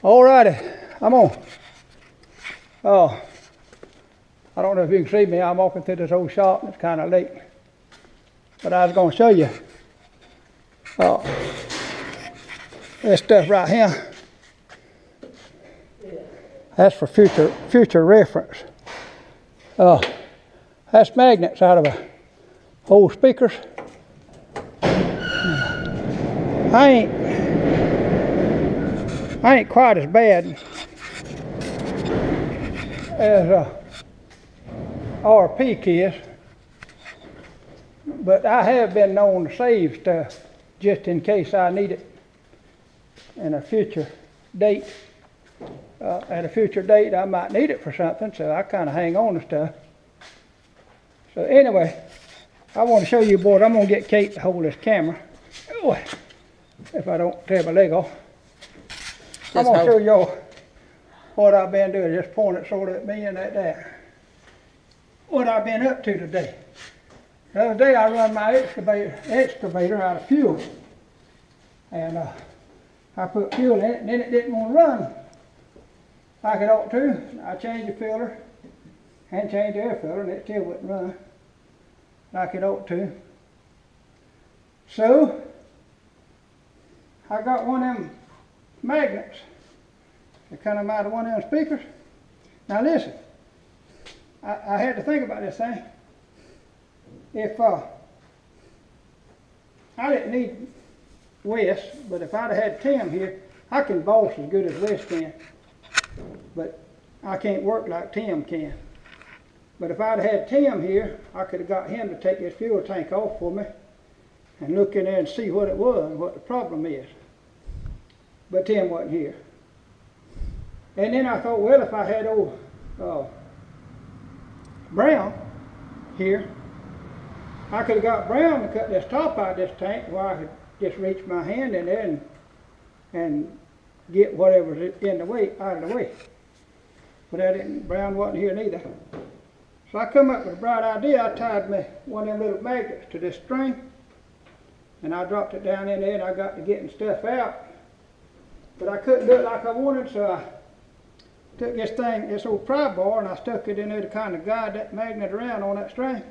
Alrighty, I'm on. Oh, I don't know if you can see me. I'm walking through this old shop and it's kind of late. But I was going to show you this stuff right here. That's for future reference. That's magnets out of old speakers. I ain't quite as bad as RP kids, but I have been known to save stuff just in case I need it in a future date. At a future date, I might need it for something, so I kind of hang on to stuff. So anyway, I want to show you, boys. I'm going to get Kate to hold this camera. Ooh, if I don't tear my leg off. I'm going to show y'all what I've been doing. Just point it sort of at me and at that. What I've been up to today. The other day I run my excavator out of fuel. And I put fuel in it and then it didn't want to run like it ought to. I changed the filter and changed the air filter and it still wouldn't run like it ought to. So I got one of them magnets that come out of one of them speakers. Now listen, I had to think about this thing. If I didn't need Wes, but if I'd have had Tim here, I can boss as good as Wes can, but I can't work like Tim can. But if I'd have had Tim here, I could have got him to take this fuel tank off for me and look in there and see what it was and what the problem is. But Tim wasn't here. And then I thought, well, if I had old Brown here, I could have got Brown to cut this top out of this tank where I could just reach my hand in there and get whatever's in the way out of the way. But Brown wasn't here neither. So I come up with a bright idea. I tied one of them little magnets to this string and I dropped it down in there and I got to getting stuff out. But I couldn't do it like I wanted, so I took this old pry bar, and I stuck it in there to kind of guide that magnet around on that string.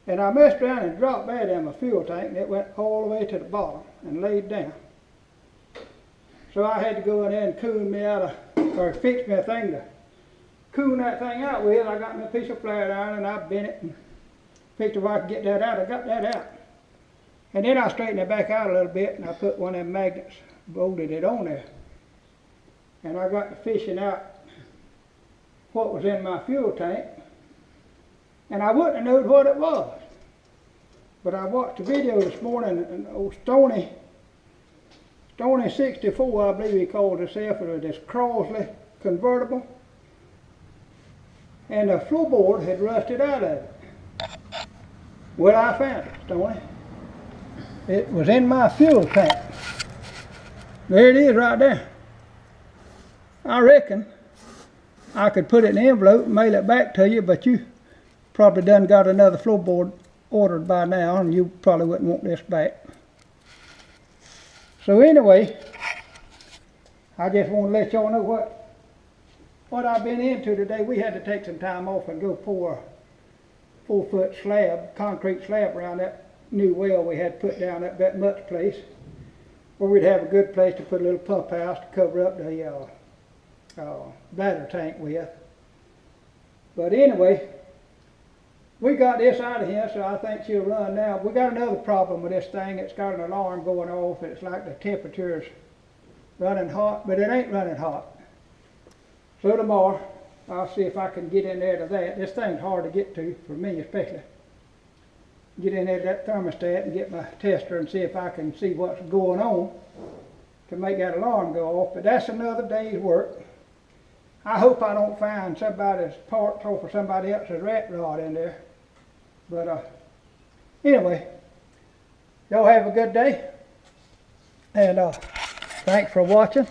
And I messed around and dropped that in my fuel tank, and it went all the way to the bottom and laid down. So I had to go in there and coon me out or fix me a thing to coon that thing out with. I got me a piece of flat iron and I bent it and picked if I could get that out. I got that out. And then I straightened it back out a little bit and I put one of them magnets, bolted it on there. And I got to fishing out what was in my fuel tank. And I wouldn't have known what it was. But I watched a video this morning, and old Stony 64, I believe he called himself, with this crosley convertible. And the floorboard had rusted out of it. Well, I found it, Stony. It was in my fuel tank. There it is right there. I reckon I could put it in an envelope and mail it back to you, but you probably done got another floorboard ordered by now and you probably wouldn't want this back. So anyway, I just want to let y'all know what I've been into today. We had to take some time off and go pour a 4-foot slab, concrete slab around that new well we had put down at that Mutt's place, where we'd have a good place to put a little pump house to cover up the bladder tank with. But anyway, we got this out of here, so I think she'll run now. We got another problem with this thing. It's got an alarm going off. It's like the temperature's running hot, but it ain't running hot. So tomorrow, I'll see if I can get in there to that. This thing's hard to get to, for me especially. Get in there to that thermostat and get my tester and see if I can see what's going on to make that alarm go off. But that's another day's work. I hope I don't find somebody's parts off of somebody else's rat rod in there. But anyway, y'all have a good day. And thanks for watching.